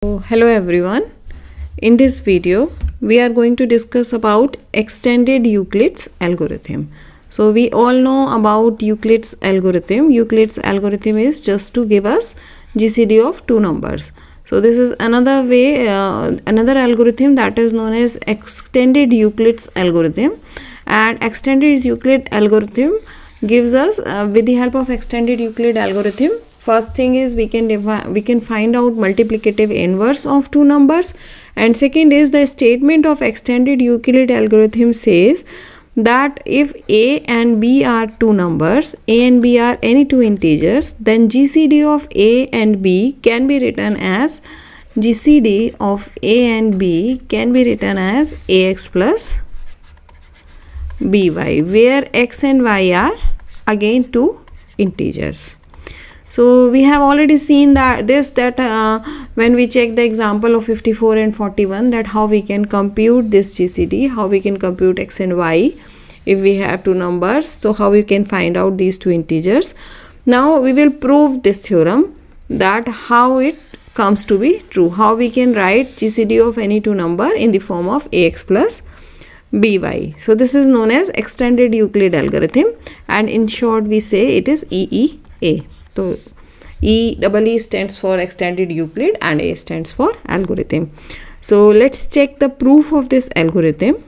Hello everyone. In this video we are going to discuss about extended Euclid's algorithm. So we all know about Euclid's algorithm. Euclid's algorithm is just to give us GCD of two numbers. So this is another way, another algorithm that is known as extended Euclid's algorithm. And extended Euclid algorithm gives us with the help of extended Euclid algorithm, first thing is we can find out multiplicative inverse of two numbers, and second is the statement of extended Euclid algorithm says that if a and b are two numbers, a and b are any two integers, then GCD of a and b can be written as GCD of a and b can be written as ax plus by, where x and y are again two integers. So we have already seen that when we check the example of 54 and 41, that how we can compute this GCD, how we can compute x and y if we have two numbers. So how we can find out these two integers. Now we will prove this theorem, that how it comes to be true, how we can write GCD of any two number in the form of ax plus by. So this is known as extended Euclid algorithm, and in short we say it is EEA. So E stands for extended Euclid and A stands for algorithm. So let's check the proof of this algorithm.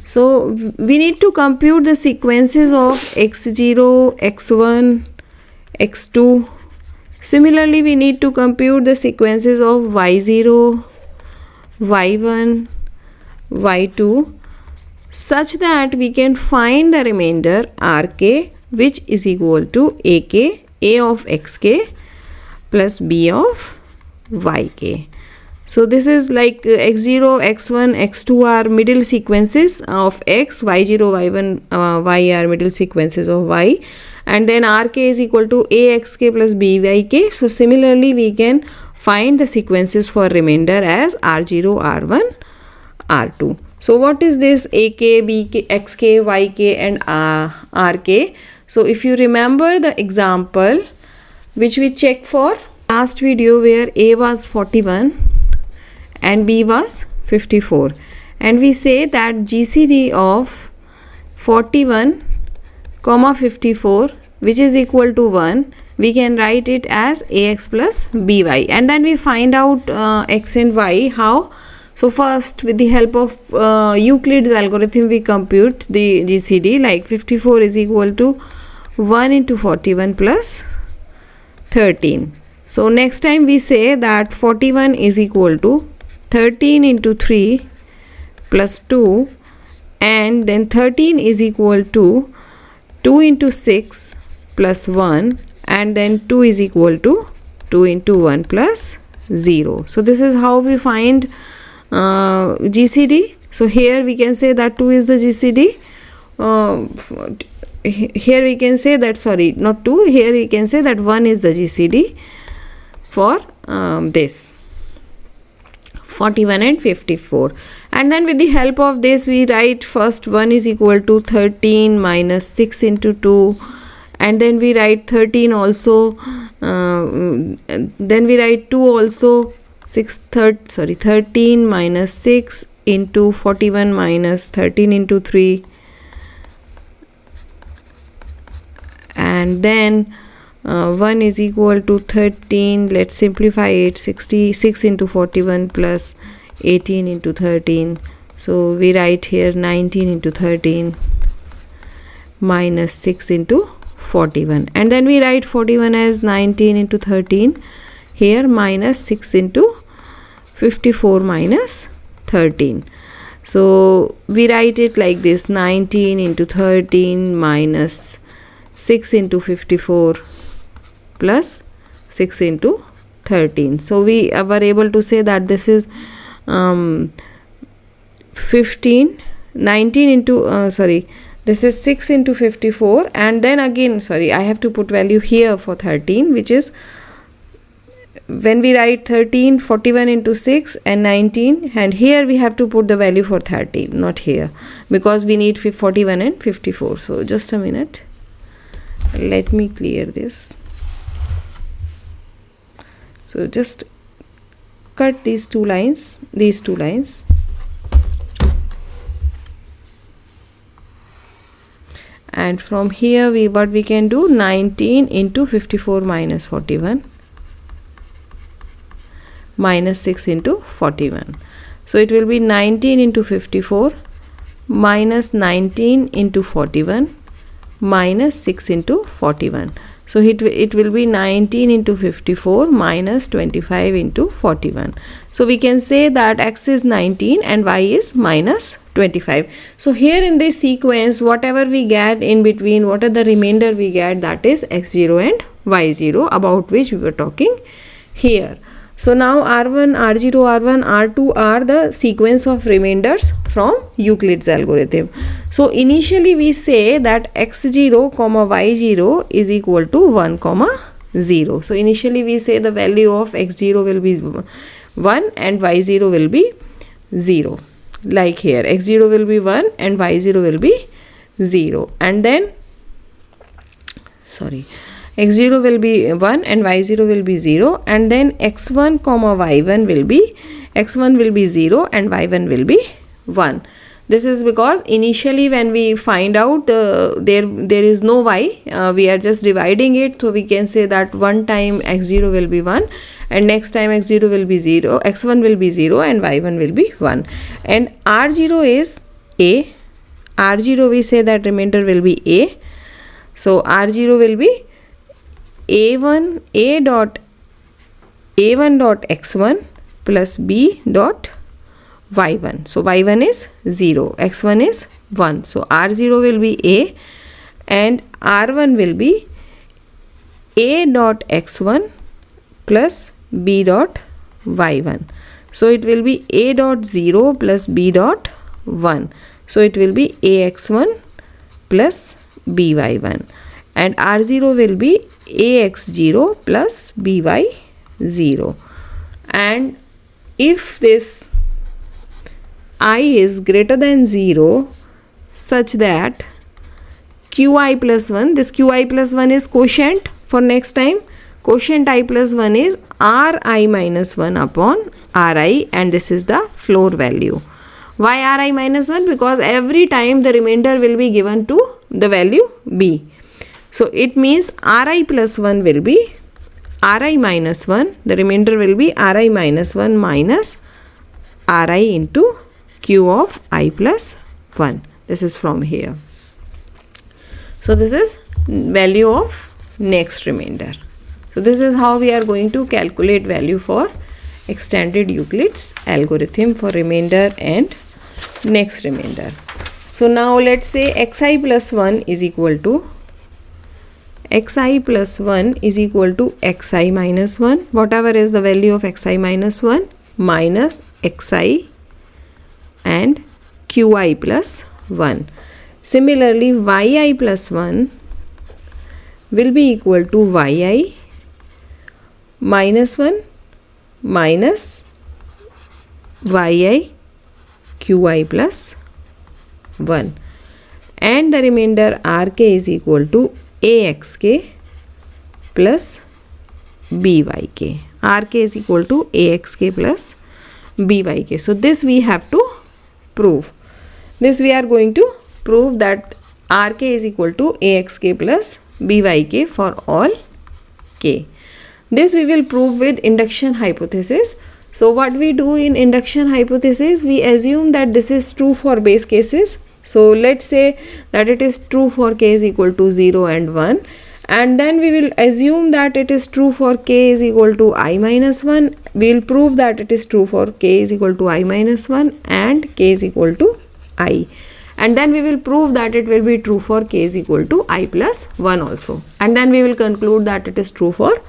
So we need to compute the sequences of x0, x1, x2. Similarly, we need to compute the sequences of y0, y1, y2, such that we can find the remainder rk, which is equal to ak, a of xk plus b of yk. So this is like x0, x1, x2 are middle sequences of x, y0, y1, y are middle sequences of y, and then rk is equal to axk plus byk. So similarly we can find the sequences for remainder as r0, r1, r2. So what is this ak, bk, xk, yk and rk? So if you remember the example which we checked for last video, where a was 41 and b was 54, and we say that GCD of 41 comma 54, which is equal to 1, we can write it as ax plus by, and then we find out x and y. How? So first, with the help of Euclid's algorithm, we compute the GCD, like 54 is equal to 1 into 41 plus 13. So next time we say that 41 is equal to 13 into 3 plus 2, and then 13 is equal to 2 into 6 plus 1, and then 2 is equal to 2 into 1 plus 0. So this is how we find GCD. So here we can say that 2 is the GCD. Here we can say that, sorry, not 2, here we can say that 1 is the GCD for this 41 and 54. And then with the help of this we write first 1 is equal to 13 minus 6 into 2, and then we write 13 also, then we write 2 also, 13 minus 6 into 41 minus 13 into 3, and then 1 is equal to 13, let's simplify it, 66 into 41 plus 18 into 13. So we write here 19 into 13 minus 6 into 41, and then we write 41 as 19 into 13 here, minus 6 into 54 minus 13. So we write it like this, 19 into 13 minus 6 into 54 plus 6 into 13. So we were able to say that this is 19 into this is 6 into 54, and then again, sorry, I have to put value here for 13, which is when we write 13, 41 into 6 and 19, and here we have to put the value for 13, not here, because we need 41 and 54. So just a minute, let me clear this. So just cut these two lines, and from here what we can do, 19 into 54 minus 41 minus 6 into 41. So it will be 19 into 54 minus 19 into 41 minus 6 into 41. So it will be 19 into 54 minus 25 into 41. So we can say that x is 19 and y is minus 25. So here in this sequence, whatever we get in between, what are the remainder we get, that is x0 and y0, about which we were talking here. So now R1, R0, R1, R2 are the sequence of remainders from Euclid's algorithm. So initially we say that x0 comma y0 is equal to 1 comma 0. So initially we say the value of x0 will be 1 and y0 will be 0. Like here, x0 will be 1 and y0 will be 0. And then, x0 will be 1 and y0 will be 0, and then x1 comma y1 will be, x1 will be 0 and y1 will be 1. This is because initially when we find out there is no y, we are just dividing it, so we can say that one time x0 will be 1 and next time x0 will be 0, x1 will be 0 and y1 will be 1. And r0 is a, r0 we say that remainder will be a, so r0 will be a1 dot x1 plus b dot y1. So y1 is 0, x1 is 1. So r0 will be a and r1 will be a dot x1 plus b dot y1. So it will be a dot 0 plus b dot 1. So it will be ax1 plus by1, and r0 will be ax0 plus by0. And if this I is greater than 0 such that qi plus 1, this qi plus 1 is quotient for next time, quotient I plus 1 is ri minus 1 upon ri, and this is the floor value. Why ri minus 1? Because every time the remainder will be given to the value b. So it means ri plus 1 will be ri minus 1, the remainder will be ri minus 1 minus ri into q of I plus 1. This is from here. So this is value of next remainder. So this is how we are going to calculate value for extended Euclid's algorithm for remainder and next remainder. So now let's say xi plus 1 is equal to xi plus 1 is equal to xi minus 1, whatever is the value of xi minus 1, minus xi and qi plus 1. Similarly, yi plus 1 will be equal to yi minus 1 minus yi qi plus 1, and the remainder rk is equal to axk plus byk. Rk is equal to axk plus byk. So this we have to prove. This we are going to prove that rk is equal to axk plus byk for all k. This we will prove with induction hypothesis. So what we do in induction hypothesis, we assume that this is true for base cases. So let's say that it is true for k is equal to 0 and 1, and then we will assume that it is true for k is equal to I minus 1. We will prove that it is true for k is equal to I minus 1 and k is equal to I, and then we will prove that it will be true for k is equal to I plus 1 also, and then we will conclude that it is true for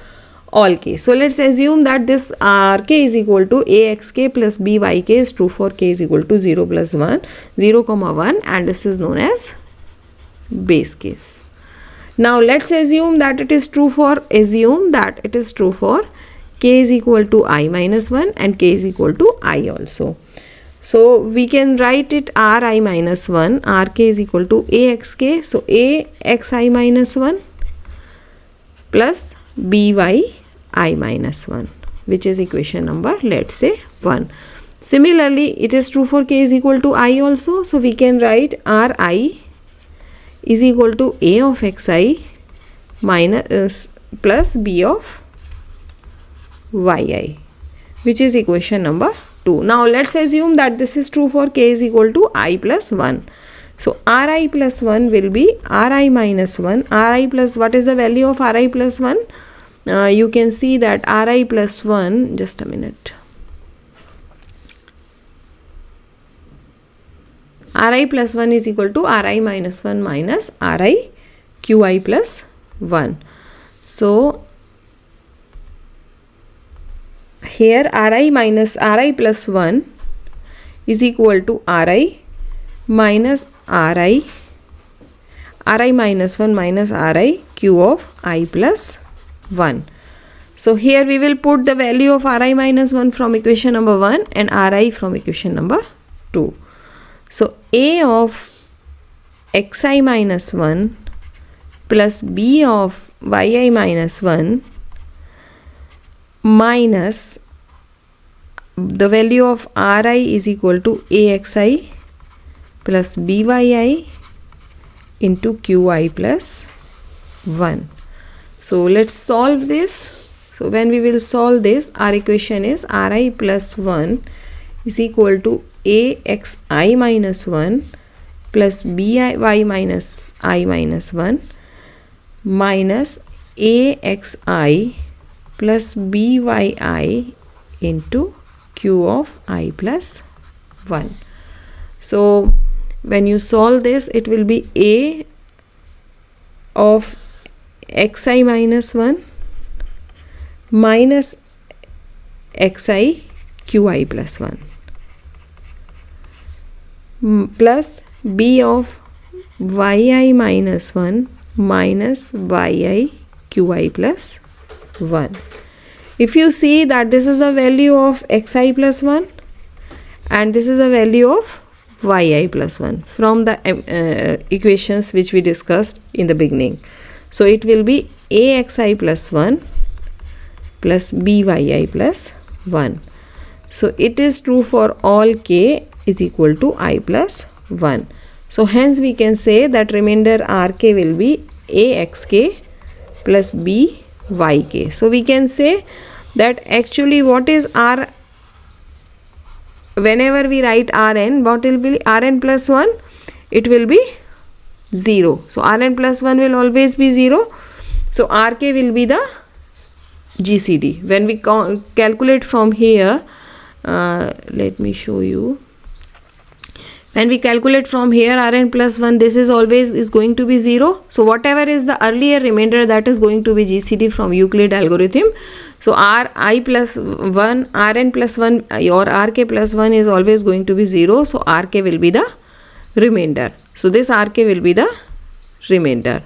all k. So let's assume that this rk is equal to axk plus byk is true for k is equal to 0 plus 1, 0 comma 1, and this is known as base case. Now let's assume that it is true for k is equal to I minus 1 and k is equal to I also. So we can write it ri minus 1, rk is equal to axk, so axi minus 1 plus by I minus 1. which is equation number, let's say, 1. Similarly, it is true for k is equal to I also. So we can write Ri is equal to A of xi minus plus B of yi, which is equation number 2. Now let's assume that this is true for k is equal to I plus 1. So Ri plus 1 will be Ri minus 1. Ri plus, what is the value of Ri plus 1? You can see that Ri plus 1, just a minute. Ri plus 1 is equal to Ri minus 1 minus Ri Qi plus 1. So here Ri plus 1 is equal to Ri minus Ri minus 1 minus Ri Q of I plus 1. So here we will put the value of Ri minus 1 from equation number 1 and Ri from equation number 2. So A of xi minus 1 plus B of yi minus 1 minus the value of Ri is equal to Axi plus Byi into Qi plus 1. So let's solve this. So when we will solve this, our equation is Ri plus 1 is equal to Axi minus 1 plus By minus I minus 1 minus Axi plus Byi into Q of I plus 1. So when you solve this, it will be A of xi minus 1 minus xi Qi plus 1 plus B of yi minus 1 minus yi Qi plus 1. If you see that this is the value of xi plus 1 and this is the value of yi plus 1 from the equations which we discussed in the beginning. So it will be Axi plus 1 plus Byi plus 1. So it is true for all k is equal to I plus 1. So hence we can say that remainder Rk will be Axk plus Byk. So we can say that actually what is R, whenever we write Rn, what will be Rn plus 1? It will be 0. So Rn plus 1 will always be 0. So Rk will be the GCD. When we calculate from here, let me show you. When we calculate from here Rn plus 1, this is always is going to be 0. So whatever is the earlier remainder, that is going to be GCD from Euclid algorithm. So Ri plus 1, Rn plus 1 or Rk plus 1 is always going to be 0. So Rk will be the remainder. So this Rk will be the remainder.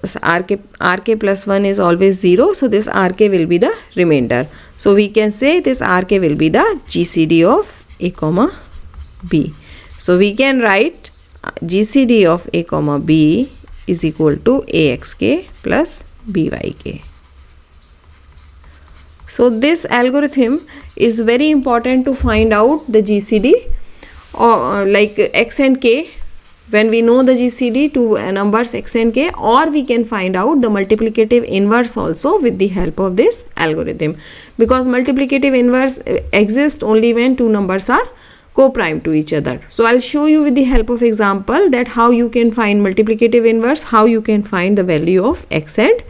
So Rk plus 1 is always 0. So this Rk will be the remainder. So we can say this Rk will be the GCD of A comma B. So we can write GCD of A comma B is equal to Axk plus Byk. So this algorithm is very important to find out the GCD or like x and k. When we know the GCD to numbers x and k, or we can find out the multiplicative inverse also with the help of this algorithm, because multiplicative inverse exists only when two numbers are co-prime to each other. So I'll show you with the help of example that how you can find multiplicative inverse, how you can find the value of x and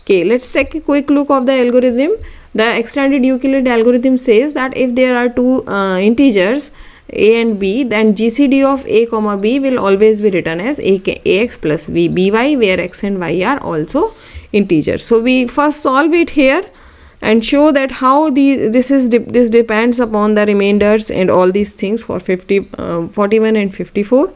k. Let's take a quick look of the algorithm. The extended Euclid algorithm says that if there are two integers a and b, then GCD of A comma B will always be written as Ax plus By, where x and y are also integers. So we first solve it here and show that how this depends upon the remainders and all these things for 41 and 54,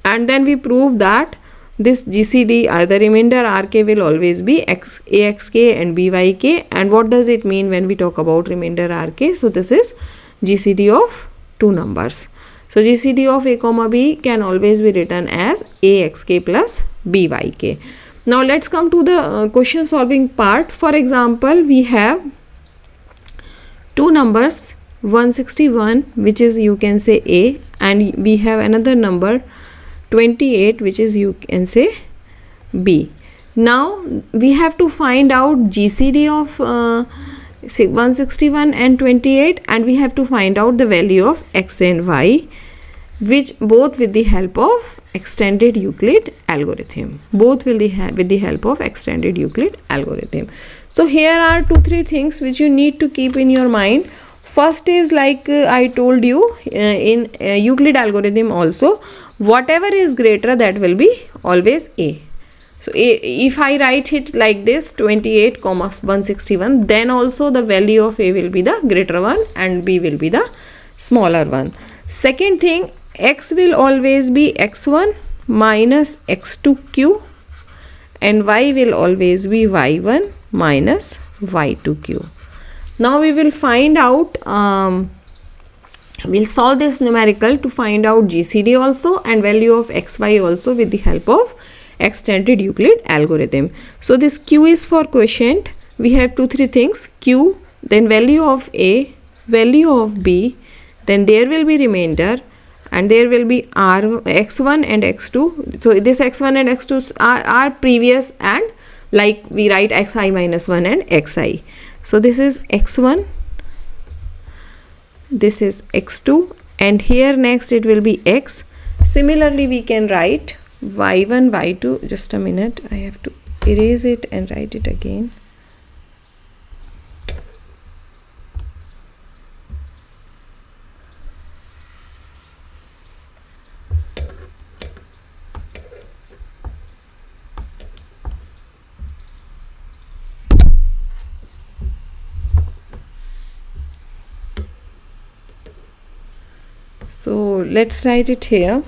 and then we prove that this GCD, the remainder Rk will always be Axk and Byk. And what does it mean when we talk about remainder Rk? So this is GCD of two numbers. So GCD of A comma B can always be written as Axk plus Byk. Now let's come to the question solving part. For example, we have two numbers 161, which is you can say A, and we have another number 28, which is you can say B. Now we have to find out GCD of 161 and 28, and we have to find out the value of x and y, which both with the help of extended Euclid algorithm. Both will with the help of extended Euclid algorithm. So here are 2-3 things which you need to keep in your mind. First is like I told you in Euclid algorithm also, whatever is greater, that will be always A. So if I write it like this 28, 161, then also the value of A will be the greater one and B will be the smaller one. Second thing, x will always be x1 minus x2q and y will always be y1 minus y2q. Now we will find out, we'll solve this numerical to find out GCD also and value of xy also with the help of extended Euclid algorithm. So this q is for quotient. We have 2-3 things, q, then value of A, value of B, then there will be remainder, and there will be x1 and x2. So this x1 and x2 are previous, and like we write xi minus 1 and xi. So this is x1, this is x2, and here next it will be x. Similarly we can write y1, y2. Just a minute, I have to erase it and write it again. So let's write it here.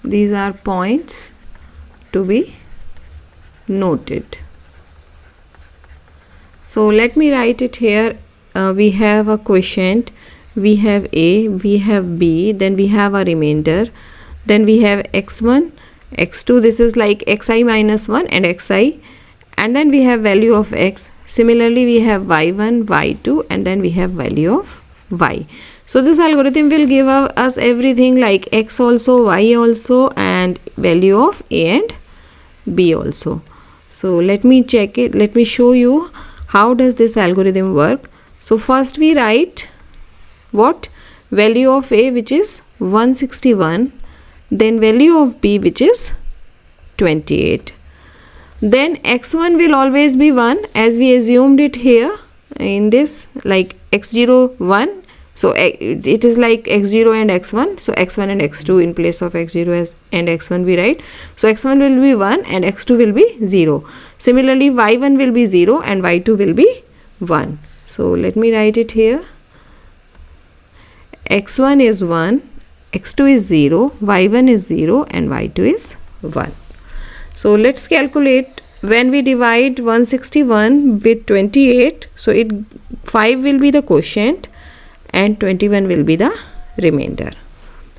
These are points to be noted. So let me write it here. We have a quotient, we have A, we have B, then we have a remainder, then we have x1, x2, this is like xi minus 1 and xi, and then we have value of x. Similarly we have y1, y2, and then we have value of y. So this algorithm will give us everything like x also, y also, and value of A and B also. So let me check it, let me show you how does this algorithm work. So first we write what? Value of A, which is 161, then value of B, which is 28. Then x1 will always be 1, as we assumed it here in this, like x0 1. So it is like x0 and x1. So x1 and x2 in place of x0 and x1 we write. So x1 will be 1 and x2 will be 0. Similarly y1 will be 0 and y2 will be 1. So let me write it here. x1 is 1, x2 is 0, y1 is 0, and y2 is 1. So let's calculate. When we divide 161 with 28, so 5 will be the quotient and 21 will be the remainder.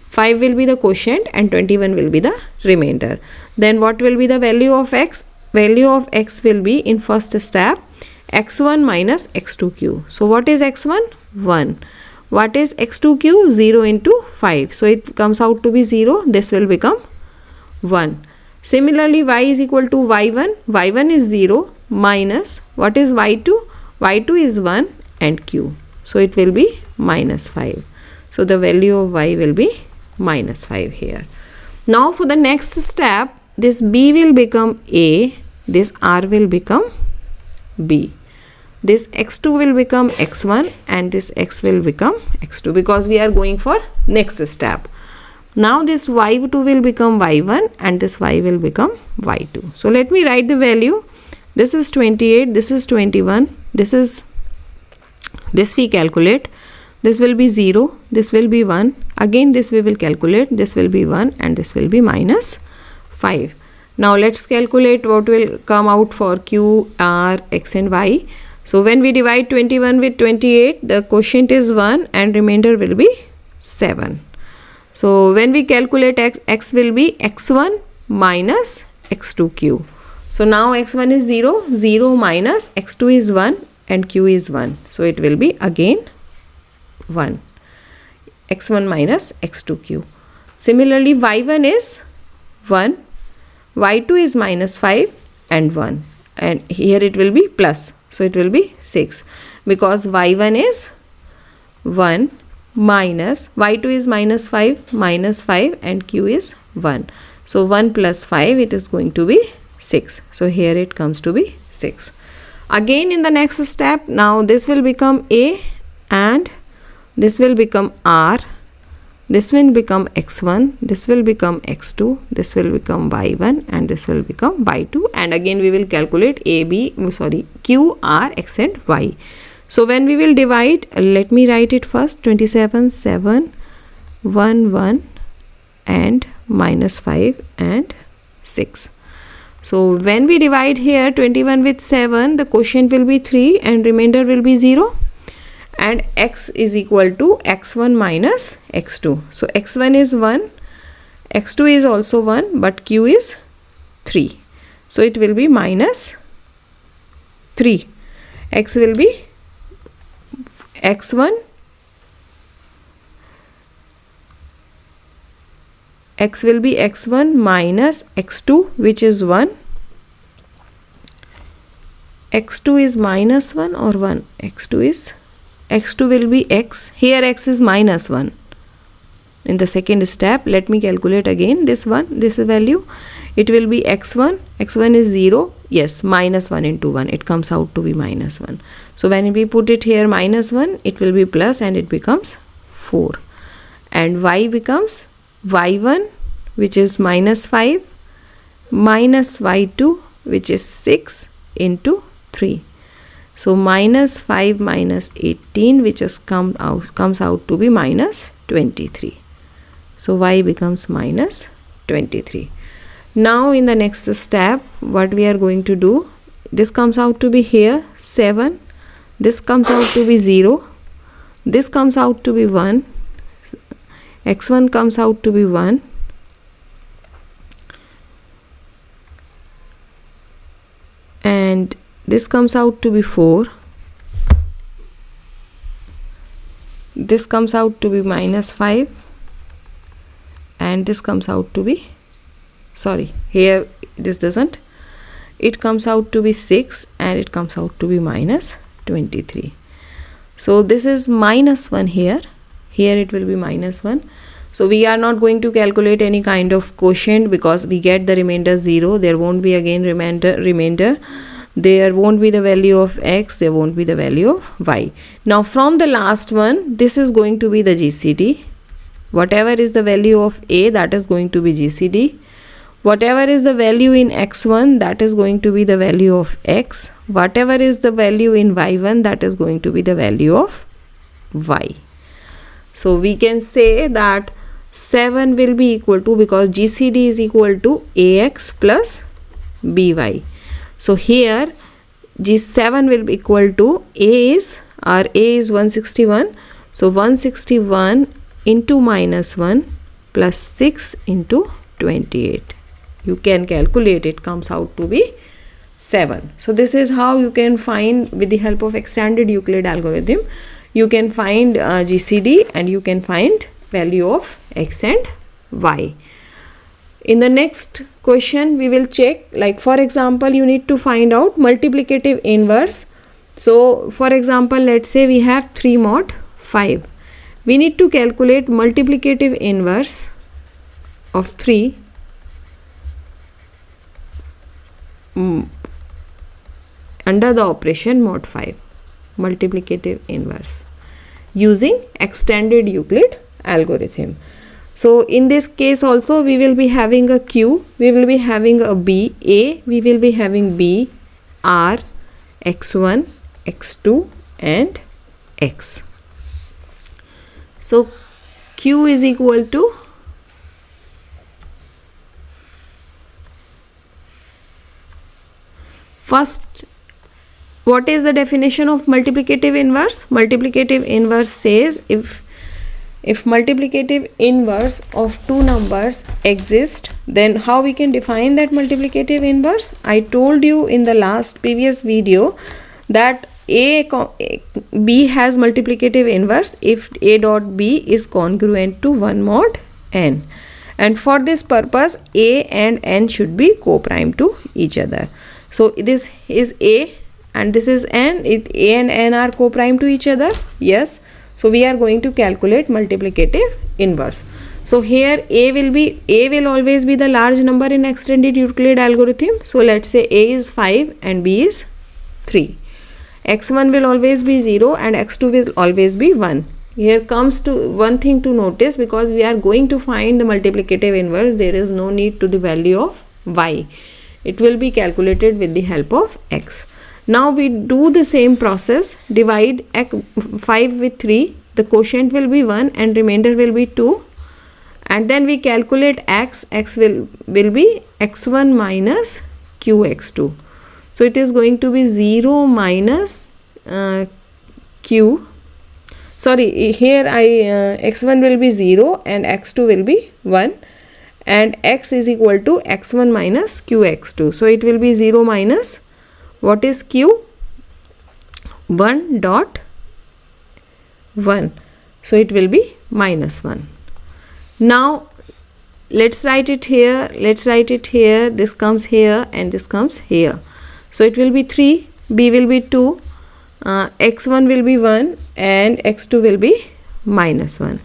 5 will be the quotient and 21 will be the remainder. Then what will be the value of x? Value of x will be, in first step, x1 minus x2q. So what is x1? 1. What is x2q? 0 into 5. So it comes out to be 0. This will become 1. Similarly y is equal to y1. y1 is 0 minus, what is y2? y2 is 1 and q. So it will be minus 5. So the value of y will be minus 5 here. Now for the next step, this b will become a, this r will become b. This x2 will become x1 and this x will become x2, because we are going for next step. Now this y2 will become y1 and this y will become y2. So let me write the value. This is 28, this is 21, this we calculate. This will be 0, this will be 1. Again this we will calculate, this will be 1 and this will be minus 5. Now let's calculate what will come out for q, r, x and y. So when we divide 21 with 28, the quotient is 1 and remainder will be 7. So when we calculate x will be x1 minus x2q. So now x1 is 0, 0 minus x2 is 1 and q is 1. So it will be again 1. x1 minus x2q. Similarly, y1 is 1, y2 is minus 5 and 1. And here it will be plus. So it will be 6. Because y1 is 1 minus, y2 is minus 5 and q is 1. So 1 plus 5, it is going to be 6. So here it comes to be 6. Again in the next step, now this will become a and this will become r. This will become x1, this will become x2, this will become y1 and this will become y2, and again we will calculate q, r, x and y. So when we will divide, let me write it first. 27, 7, 1, 1 and minus 5 and 6. So when we divide here 21 with 7, the quotient will be 3 and remainder will be 0. And x is equal to x1 minus x2. So x1 is 1, x2 is also 1, but q is 3. So it will be minus 3. X will be x1, x will be x1 minus x2, which is 1. x2 is minus 1 or 1? x2 will be x. Here x is minus 1. In the second step, let me calculate again this value. It will be x1. x1 is 0. Yes, minus 1 into 1. It comes out to be minus 1. So when we put it here minus 1, it will be plus and it becomes 4. And y becomes y1, which is minus 5, minus y2, which is 6 into 3. So minus 5 minus 18, which has comes out to be minus 23. So y becomes minus 23. Now in the next step, what we are going to do, this comes out to be here 7, this comes out to be 0, this comes out to be 1, x1 comes out to be 1, and this comes out to be 4, this comes out to be minus 5, and this comes out to be, here this doesn't, it comes out to be 6 and it comes out to be minus 23. So this is minus 1 here it will be minus 1. So we are not going to calculate any kind of quotient because we get the remainder 0. There won't be again remainder. There won't be the value of x, there won't be the value of y. Now from the last one, this is going to be the GCD. Whatever is the value of a, that is going to be GCD. Whatever is the value in x1, that is going to be the value of x. Whatever is the value in y1, that is going to be the value of y. So we can say that 7 will be equal to, because GCD is equal to ax plus by. So here G7 will be equal to A is 161. So 161 into minus 1 plus 6 into 28. You can calculate, it comes out to be 7. So this is how you can find, with the help of extended Euclid algorithm, you can find GCD and you can find value of x and y. In the next question, we will check, like for example, you need to find out multiplicative inverse. So for example, let's say we have 3 mod 5. We need to calculate multiplicative inverse of 3 under the operation mod 5, multiplicative inverse, using extended Euclid algorithm. So in this case also we will be having a q, we will be having a b, a, we will be having b, r, x1, x2 and x. So q is equal to first, what is the definition of multiplicative inverse? Multiplicative inverse says if If multiplicative inverse of two numbers exist, then how we can define that multiplicative inverse? I told you in the previous video that B has multiplicative inverse if A dot B is congruent to 1 mod n, and for this purpose A and n should be co-prime to each other. So this is A and this is n. If A and n are co-prime to each other, yes. So we are going to calculate multiplicative inverse. So here A will always be the large number in extended Euclid algorithm. So let's say A is 5 and B is 3. X1 will always be 0 and X2 will always be 1. Here comes to one thing to notice, because we are going to find the multiplicative inverse, there is no need to the value of y. It will be calculated with the help of x. Now we do the same process, divide 5 with 3, the quotient will be 1 and remainder will be 2, and then we calculate x will be x1 minus qx2. So it is going to be 0 minus q. Sorry, here x1 will be 0 and x2 will be 1, and x is equal to x1 minus qx2. So it will be 0 minus, what is q? 1 dot 1. So it will be minus 1. Now let's write it here. This comes here and this comes here. So it will be 3, b will be 2, x1 will be 1 and x2 will be minus 1.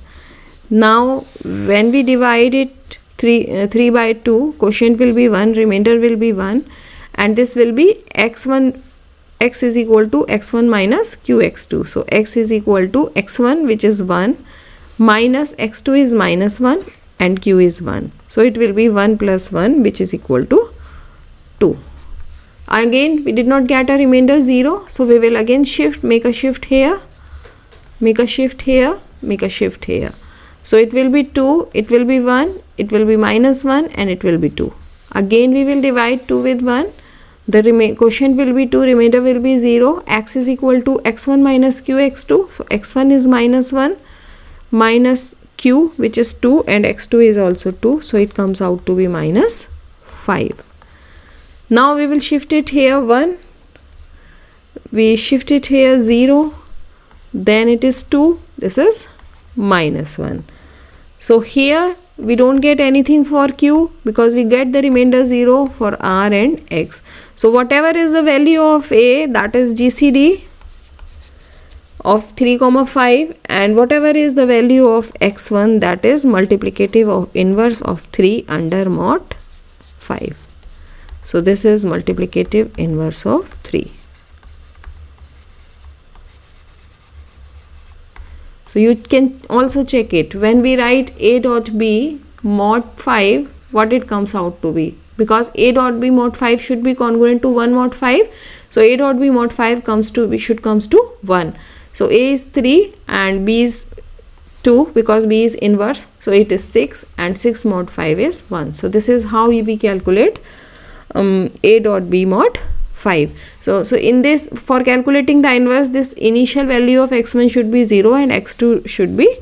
Now when we divide it 3 by 2, quotient will be 1, remainder will be 1, and this will be x is equal to x1 minus qx2. So x is equal to x1, which is 1, minus x2 is minus 1 and q is 1. So it will be 1 plus 1, which is equal to 2. Again we did not get a remainder 0, so we will again make a shift here, make a shift here, make a shift here. So it will be 2, it will be 1, it will be minus 1 and it will be 2. Again we will divide 2 with 1, the quotient will be 2, remainder will be 0, x is equal to x1 minus qx2. So x1 is minus 1 minus q, which is 2, and x2 is also 2, so it comes out to be minus 5. Now we will shift it here 1, we shift it here 0, then it is 2, this is minus 1. So here we don't get anything for q because we get the remainder 0 for r and x. So whatever is the value of a, that is GCD of 3, 5, and whatever is the value of x1, that is multiplicative of inverse of 3 under mod 5. So this is multiplicative inverse of 3. So you can also check it. When we write a dot b mod 5, what it comes out to be? Because a dot b mod 5 should be congruent to 1 mod 5. So a dot b mod 5 comes to 1. So a is 3 and b is 2 because b is inverse. So it is 6 and 6 mod 5 is 1. So this is how we calculate a dot b mod 5. So in this, for calculating the inverse, this initial value of x1 should be 0 and x2 should be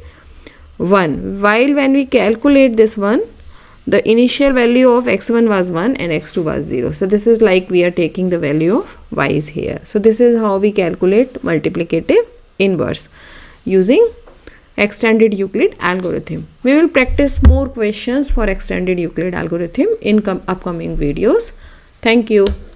1. While when we calculate this one, the initial value of x1 was 1 and x2 was 0. So this is like we are taking the value of y's here. So this is how we calculate multiplicative inverse using extended Euclid algorithm. We will practice more questions for extended Euclid algorithm in upcoming videos. Thank you.